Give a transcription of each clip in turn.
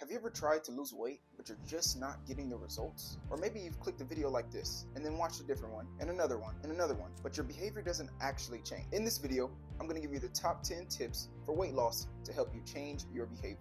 Have you ever tried to lose weight, but you're just not getting the results? Or maybe you've clicked a video like this, and then watched a different one, and another one, and another one, but your behavior doesn't actually change. In this video, I'm going to give you the top 10 tips for weight loss to help you change your behavior.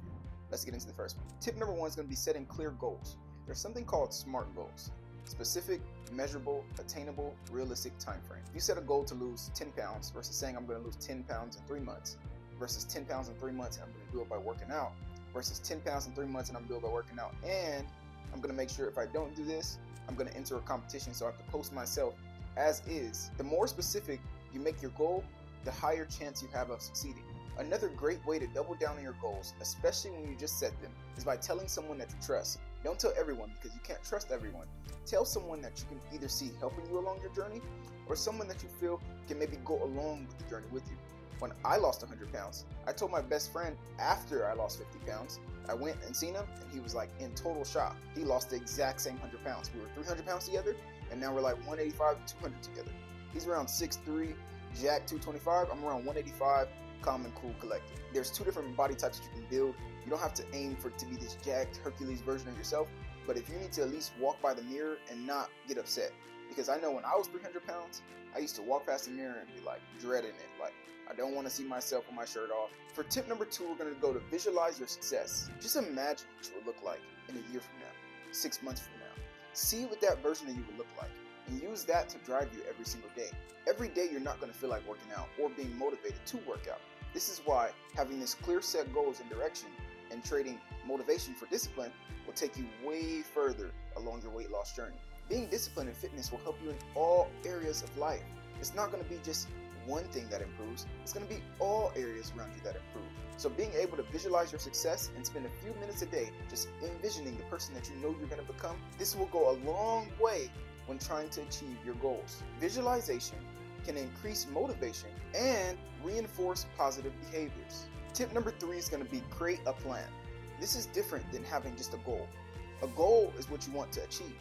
Let's get into the first one. Tip number one is going to be setting clear goals. There's something called SMART goals. Specific, measurable, attainable, realistic time frame. If you set a goal to lose 10 pounds versus saying I'm going to lose 10 pounds in 3 months, versus 10 pounds in 3 months and I'm going to do it by working out, versus 10 pounds in 3 months and I'm going to do it by working out, and I'm going to make sure if I don't do this, I'm going to enter a competition, so I have to post myself as is. The more specific you make your goal, the higher chance you have of succeeding. Another great way to double down on your goals, especially when you just set them, is by telling someone that you trust. Don't tell everyone, because you can't trust everyone. Tell someone that you can either see helping you along your journey, or someone that you feel can maybe go along with the journey with you. When I lost 100 pounds, I told my best friend after I lost 50 pounds, I went and seen him, and he was like in total shock. He lost the exact same 100 pounds. We were 300 pounds together, and now we're like 185 to 200 together. He's around 6'3", Jack 225. I'm around 185, calm and cool, collected. There's two different body types that you can build. You don't have to aim for it to be this jacked Hercules version of yourself, but if you need to at least walk by the mirror and not get upset. Because I know when I was 300 pounds, I used to walk past the mirror and be like dreading it, like I don't want to see myself with my shirt off. For tip number two, we're going to go to visualize your success. Just imagine what you would look like in a year from now, 6 months from now. See what that version of you would look like, and use that to drive you every single day. Every day you're not going to feel like working out or being motivated to work out. This is why having this clear set goals and direction and trading motivation for discipline will take you way further along your weight loss journey. Being disciplined in fitness will help you in all areas of life. It's not going to be just one thing that improves, it's going to be all areas around you that improve. So being able to visualize your success and spend a few minutes a day just envisioning the person that you know you're going to become, this will go a long way when trying to achieve your goals. Visualization can increase motivation and reinforce positive behaviors. Tip number three is going to be create a plan. This is different than having just a goal. A goal is what you want to achieve.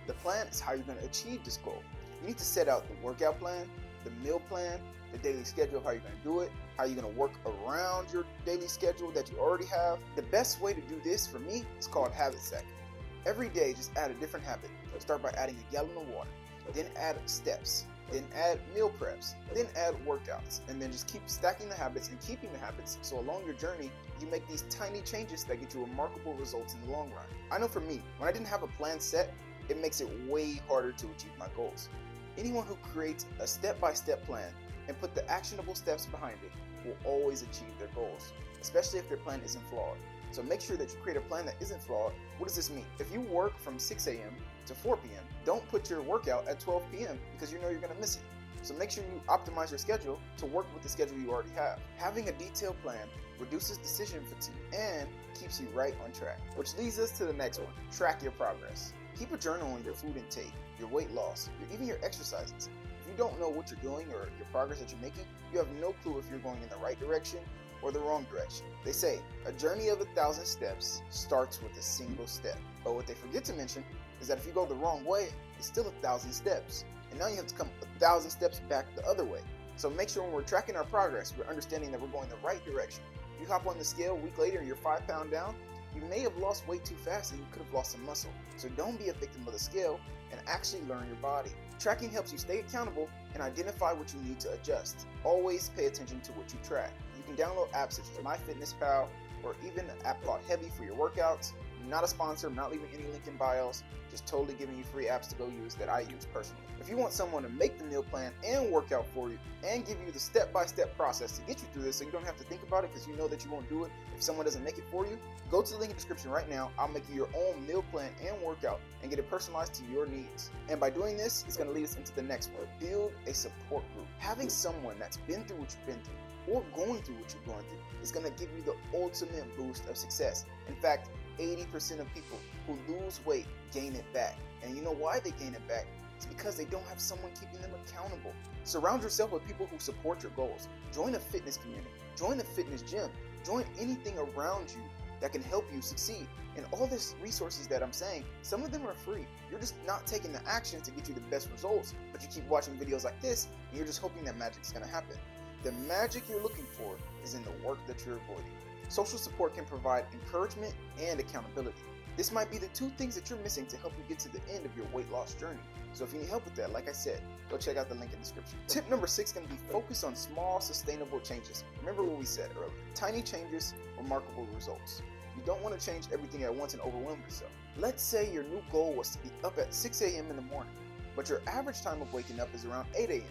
The plan is how you're going to achieve this goal. You need to set out the workout plan, the meal plan, the daily schedule, how you're going to do it, how you're going to work around your daily schedule that you already have. The best way to do this for me is called habit stacking. Every day, just add a different habit. Start by adding a gallon of water, then add steps, then add meal preps, then add workouts, and then just keep stacking the habits and keeping the habits, so along your journey, you make these tiny changes that get you remarkable results in the long run. I know for me, when I didn't have a plan set, it makes it way harder to achieve my goals. Anyone who creates a step-by-step plan and put the actionable steps behind it will always achieve their goals, especially if their plan isn't flawed. So make sure that you create a plan that isn't flawed. What does this mean? If you work from 6 a.m. to 4 p.m., don't put your workout at 12 p.m. because you know you're going to miss it. So make sure you optimize your schedule to work with the schedule you already have. Having a detailed plan reduces decision fatigue and keeps you right on track. Which leads us to the next one. Track your progress. Keep a journal on your food intake, your weight loss, even your exercises. If you don't know what you're doing or your progress that you're making, you have no clue if you're going in the right direction or the wrong direction. They say a journey of 1,000 steps starts with a single step. But what they forget to mention is that if you go the wrong way, it's still 1,000 steps. And now you have to come 1,000 steps back the other way. So make sure when we're tracking our progress, we're understanding that we're going the right direction. You hop on the scale a week later and you're 5 pounds down, you may have lost weight too fast and you could have lost some muscle. So don't be a victim of the scale and actually learn your body. Tracking helps you stay accountable and identify what you need to adjust. Always pay attention to what you track. You can download apps such as MyFitnessPal or even an app called Heavy for your workouts. I'm not a sponsor, I'm not leaving any link in bios, just totally giving you free apps to go use that I use personally. If you want someone to make the meal plan and workout for you and give you the step-by-step process to get you through this so you don't have to think about it because you know that you won't do it if someone doesn't make it for you, go to the link in the description right now. I'll make you your own meal plan and workout and get it personalized to your needs. And by doing this, it's going to lead us into the next one. Build a support group. Having someone that's been through what you've been through or going through what you're going through is going to give you the ultimate boost of success. In fact, 80% of people who lose weight gain it back. And you know why they gain it back? It's because they don't have someone keeping them accountable. Surround yourself with people who support your goals. Join a fitness community. Join a fitness gym. Join anything around you that can help you succeed. And all these resources that I'm saying, some of them are free. You're just not taking the action to get you the best results, but you keep watching videos like this and you're just hoping that magic is going to happen. The magic you're looking for is in the work that you're avoiding. Social support can provide encouragement and accountability. This might be the two things that you're missing to help you get to the end of your weight loss journey. So if you need help with that, like I said, go check out the link in the description. Tip number 6 is going to be focus on small, sustainable changes. Remember what we said earlier. Tiny changes, remarkable results. You don't want to change everything at once and overwhelm yourself. Let's say your new goal was to be up at 6 a.m. in the morning, but your average time of waking up is around 8 a.m.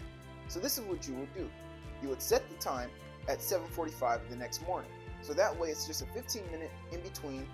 So this is what you would do. You would set the time at 7:45 the next morning. So that way it's just a 15-minute in between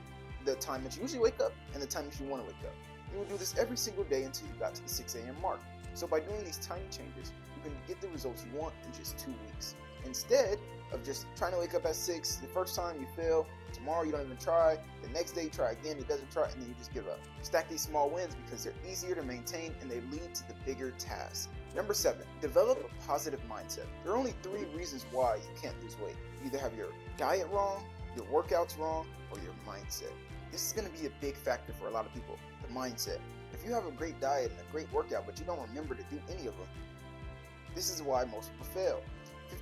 the time that you usually wake up and the time that you want to wake up. You will do this every single day until you got to the 6 a.m. mark. So by doing these tiny changes, you can get the results you want in just 2 weeks. Instead of just trying to wake up at 6, the first time you fail, tomorrow you don't even try, the next day you try again, it doesn't try, and then you just give up. Stack these small wins because they're easier to maintain and they lead to the bigger tasks. Number 7, develop a positive mindset. There are only 3 reasons why you can't lose weight. You either have your diet wrong, your workouts wrong, or your mindset. This is going to be a big factor for a lot of people, the mindset. If you have a great diet and a great workout, but you don't remember to do any of them, this is why most people fail.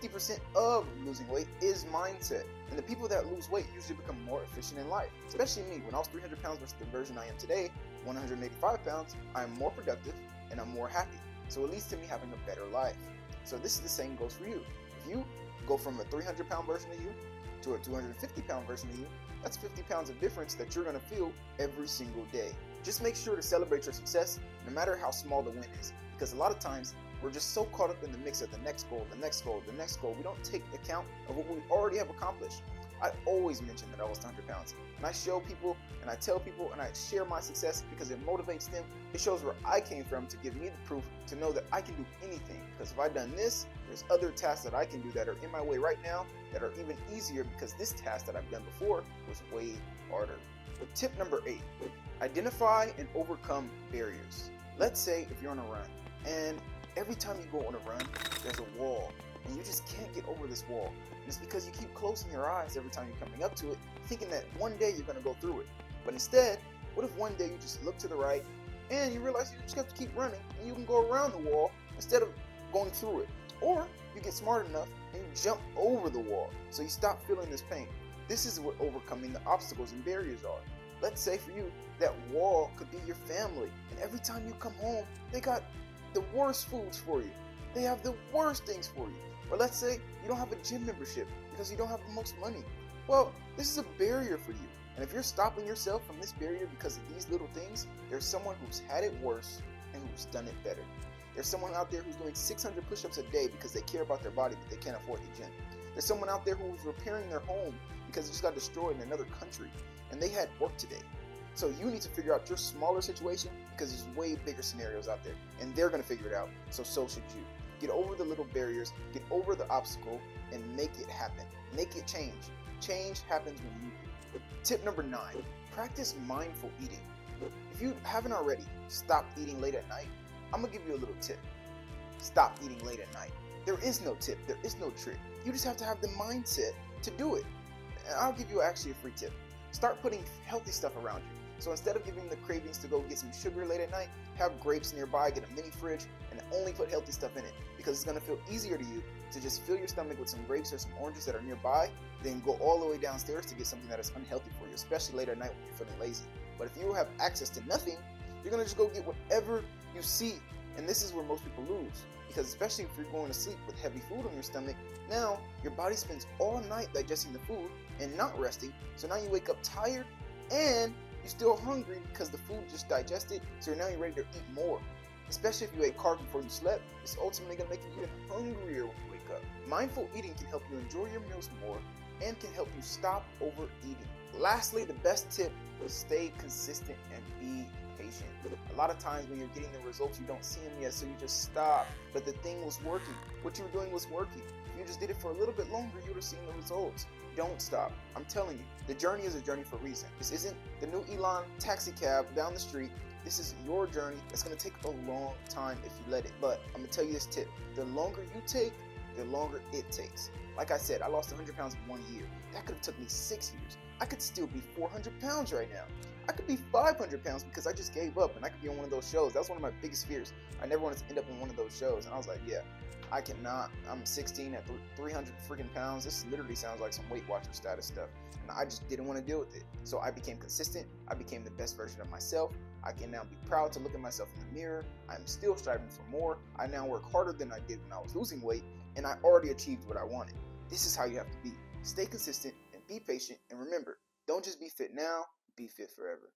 50% of losing weight is mindset. And the people that lose weight usually become more efficient in life. Especially me. When I was 300 pounds versus the version I am today, 185 pounds, I'm more productive and I'm more happy. So it leads to me having a better life. So this is the same goes for you. If you go from a 300 pound version of you to a 250 pound version of you, that's 50 pounds of difference that you're going to feel every single day. Just make sure to celebrate your success, no matter how small the win is. Because a lot of times, we're just so caught up in the mix of the next goal, the next goal, the next goal. We don't take account of what we already have accomplished. I always mention that I was 100 pounds. And I show people, and I tell people, and I share my success because it motivates them. It shows where I came from to give me the proof to know that I can do anything. Because if I've done this, there's other tasks that I can do that are in my way right now that are even easier because this task that I've done before was way harder. Tip number 8, identify and overcome barriers. Let's say if you're on a run and every time you go on a run, there's a wall and you just can't get over this wall. And it's because you keep closing your eyes every time you're coming up to it, thinking that one day you're going to go through it. But instead, what if one day you just look to the right and you realize you just have to keep running and you can go around the wall instead of going through it? Or you get smart enough and you jump over the wall so you stop feeling this pain. This is what overcoming the obstacles and barriers are. Let's say for you, that wall could be your family. And every time you come home, they got the worst foods for you. They have the worst things for you. Or let's say you don't have a gym membership because you don't have the most money. Well, this is a barrier for you. And if you're stopping yourself from this barrier because of these little things, there's someone who's had it worse and who's done it better. There's someone out there who's doing 600 push-ups a day because they care about their body but they can't afford the gym. There's someone out there who's repairing their home because it just got destroyed in another country and they had work today. So you need to figure out your smaller situation because there's way bigger scenarios out there and they're going to figure it out. So should you. Get over the little barriers, get over the obstacle, and make it happen. Make it change. Change happens when you do. Tip number 9, practice mindful eating. If you haven't already stopped eating late at night, I'm going to give you a little tip. Stop eating late at night. There is no tip. There is no trick. You just have to have the mindset to do it. And I'll give you actually a free tip. Start putting healthy stuff around you. So instead of giving the cravings to go get some sugar late at night, have grapes nearby, get a mini fridge, and only put healthy stuff in it. Because it's going to feel easier to you to just fill your stomach with some grapes or some oranges that are nearby, then go all the way downstairs to get something that is unhealthy for you, especially late at night when you're feeling lazy. But if you have access to nothing, you're going to just go get whatever you see. And this is where most people lose. Because especially if you're going to sleep with heavy food on your stomach, now your body spends all night digesting the food and not resting. So now you wake up tired and you're still hungry because the food just digested. So now you're ready to eat more. Especially if you ate carbs before you slept, it's ultimately going to make you even hungrier when you wake up. Mindful eating can help you enjoy your meals more and can help you stop overeating. Lastly, the best tip is stay consistent and be patient. A lot of times when you're getting the results, you don't see them yet, so you just stop. But the thing was working. What you were doing was working. If you just did it for a little bit longer, you would have seen the results. Don't stop. I'm telling you, the journey is a journey for a reason. This isn't the new Elon taxi cab down the street. This is your journey. It's going to take a long time if you let it. But I'm going to tell you this tip. The longer you take, the longer it takes. Like I said, I lost 100 pounds in 1 year. That could have took me 6 years. I could still be 400 pounds right now. I could be 500 pounds because I just gave up and I could be on one of those shows. That was one of my biggest fears. I never wanted to end up on one of those shows. And I was like, yeah, I cannot. I'm 16 at 300 freaking pounds. This literally sounds like some Weight Watcher status stuff. And I just didn't want to deal with it. So I became consistent. I became the best version of myself. I can now be proud to look at myself in the mirror. I'm still striving for more. I now work harder than I did when I was losing weight. And I already achieved what I wanted. This is how you have to be. Stay consistent and be patient. And remember, don't just be fit now, be fit forever.